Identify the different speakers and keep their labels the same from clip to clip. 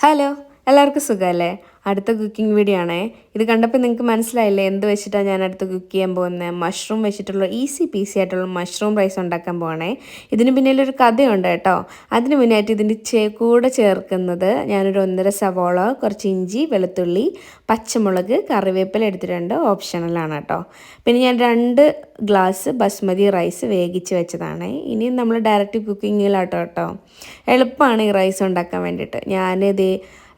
Speaker 1: Hello, എല്ലാവർക്കും സുഖമല്ലേ? അടുത്ത കുക്കിംഗ് വീഡിയോ ആണേ. ഇത് കണ്ടപ്പോൾ നിങ്ങൾക്ക് മനസ്സിലായില്ലേ എന്ത് വെച്ചിട്ടാണ് ഞാൻ അടുത്ത് കുക്ക് ചെയ്യാൻ പോകുന്നത്? മഷ്റൂം വെച്ചിട്ടുള്ള ഈസി പീസി ആയിട്ടുള്ള മഷ്റൂം റൈസ് ഉണ്ടാക്കാൻ പോകണേ. ഇതിന് പിന്നിലൊരു കഥയുണ്ട് കേട്ടോ. അതിന് മുന്നായിട്ട് ഇതിൻ്റെ കൂടെ ചേർക്കുന്നത് ഞാനൊരു 1.5 സവോള, കുറച്ച് ഇഞ്ചി, വെളുത്തുള്ളി, പച്ചമുളക്, കറിവേപ്പില എടുത്തിട്ടുണ്ട്. ഓപ്ഷണലാണ് കേട്ടോ. പിന്നെ ഞാൻ 2 ഗ്ലാസ് ബസ്മതി റൈസ് വേവിച്ച് വെച്ചതാണ്. ഇനിയും നമ്മൾ ഡയറക്റ്റ് കുക്കിങ്ങിലാട്ടോ കേട്ടോ. എളുപ്പമാണ് ഈ റൈസ് ഉണ്ടാക്കാൻ വേണ്ടിയിട്ട്. ഞാനിത്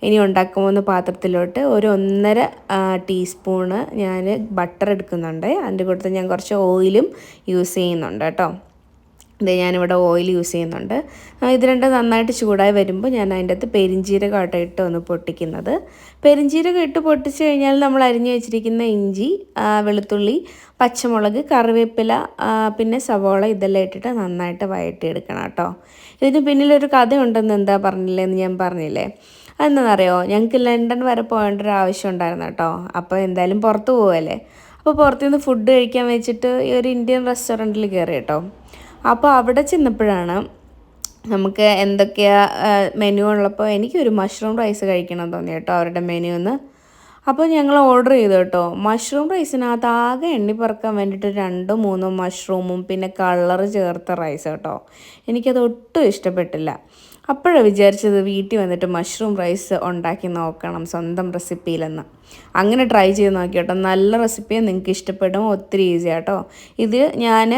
Speaker 1: ഇനി ഉണ്ടാക്കാൻ പോകുന്ന പാത്രത്തിലോട്ട് ഒരു 1.5 ടീസ്പൂണ് ഞാൻ ബട്ടർ എടുക്കുന്നുണ്ട്. അതിൻ്റെ കൂട്ടത്തിൽ ഞാൻ കുറച്ച് ഓയിലും യൂസ് ചെയ്യുന്നുണ്ട് കേട്ടോ. ഞാനിവിടെ ഓയിൽ യൂസ് ചെയ്യുന്നുണ്ട്. ഇത് രണ്ടും നന്നായിട്ട് ചൂടായി വരുമ്പോൾ ഞാൻ അതിൻ്റെ അകത്ത് പെരിഞ്ജീരകം ഇട്ട് ഒന്ന് പൊട്ടിക്കുന്നത്. പെരിഞ്ജീരകം ഇട്ട് പൊട്ടിച്ച് കഴിഞ്ഞാൽ നമ്മൾ അരിഞ്ഞു വെച്ചിരിക്കുന്ന ഇഞ്ചി, വെളുത്തുള്ളി, പച്ചമുളക്, കറിവേപ്പില, പിന്നെ സവോള ഇതെല്ലാം ഇട്ടിട്ട് നന്നായിട്ട് വഴറ്റിയെടുക്കണം കേട്ടോ. ഇതിന് പിന്നിലൊരു കഥയുണ്ടെന്ന് എന്താ പറഞ്ഞില്ലേന്ന് ഞാൻ പറഞ്ഞില്ലേ. അതെന്താണെന്നറിയോ, ഞങ്ങൾക്ക് ലണ്ടൻ വരെ പോകേണ്ട ഒരു ആവശ്യം ഉണ്ടായിരുന്നു കേട്ടോ. അപ്പോൾ എന്തായാലും പുറത്ത് പോവുമല്ലേ. അപ്പോൾ പുറത്തുനിന്ന് ഫുഡ് കഴിക്കാൻ വെച്ചിട്ട് ഈ ഒരു ഇന്ത്യൻ റെസ്റ്റോറൻറ്റിൽ കയറി കേട്ടോ. അപ്പോൾ അവിടെ ചെന്നപ്പോഴാണ് നമുക്ക് എന്തൊക്കെയാ മെനു ഉള്ളപ്പോൾ എനിക്കൊരു മഷ്റൂം റൈസ് കഴിക്കണം തോന്നി കേട്ടോ, അവരുടെ മെനുന്ന്. അപ്പോൾ ഞങ്ങൾ ഓർഡർ ചെയ്തു കേട്ടോ. മഷ്റൂം റൈസിനകത്ത് ആകെ എണ്ണിപ്പറക്കാൻ വേണ്ടിയിട്ട് 2-3 മഷ്റൂമും പിന്നെ കളറ് ചേർത്ത റൈസ് കേട്ടോ. എനിക്കത് ഒട്ടും ഇഷ്ടപ്പെട്ടില്ല. അപ്പോഴാണ് വിചാരിച്ചത് വീട്ടിൽ വന്നിട്ട് മഷ്റൂം റൈസ് ഉണ്ടാക്കി നോക്കണം സ്വന്തം റെസിപ്പിയിലെന്ന്. അങ്ങനെ ട്രൈ ചെയ്ത് നോക്കി കേട്ടോ. നല്ല റെസിപ്പിയാണ്, നിങ്ങൾക്ക് ഇഷ്ടപ്പെടും. ഒത്തിരി ഈസി ആട്ടോ. ഇത് ഞാൻ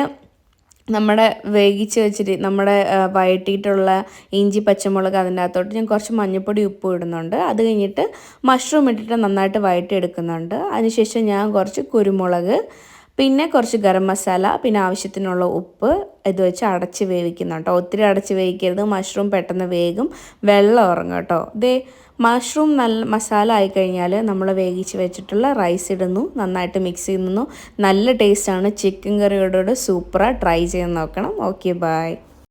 Speaker 1: നമ്മുടെ വേവിച്ച് വെച്ചിട്ട് നമ്മുടെ വഴറ്റിയിട്ടുള്ള ഇഞ്ചി, പച്ചമുളക് അതിൻ്റെ അകത്തോട്ട് ഞാൻ കുറച്ച് മഞ്ഞൾപ്പൊടി, ഉപ്പ് ഇടുന്നുണ്ട്. അത് കഴിഞ്ഞിട്ട് മഷ്റൂം ഇട്ടിട്ട് നന്നായിട്ട് വഴറ്റിയെടുക്കുന്നുണ്ട്. അതിനുശേഷം ഞാൻ കുറച്ച് കുരുമുളക്, പിന്നെ കുറച്ച് ഗരം മസാല, പിന്നെ ആവശ്യത്തിനുള്ള ഉപ്പ് ഇത് വെച്ച് അടച്ച് വേവിക്കുന്നുണ്ട്. ഒത്തിരി അടച്ച് വേവിക്കരുത്, മഷ്റൂം പെട്ടെന്ന് വേഗം വെള്ളം ഇറങ്ങും കേട്ടോ. മഷ്റൂം നല്ല മസാല ആയിക്കഴിഞ്ഞാൽ നമ്മൾ വേവിച്ച് വെച്ചിട്ടുള്ള റൈസ് ഇടുന്നു, നന്നായിട്ട് മിക്സ് ചെയ്യുന്നു. നല്ല ടേസ്റ്റാണ്. ചിക്കൻ കറിയോട് സൂപ്പറാണ്. ട്രൈ ചെയ്ത് നോക്കണം. Okay, by.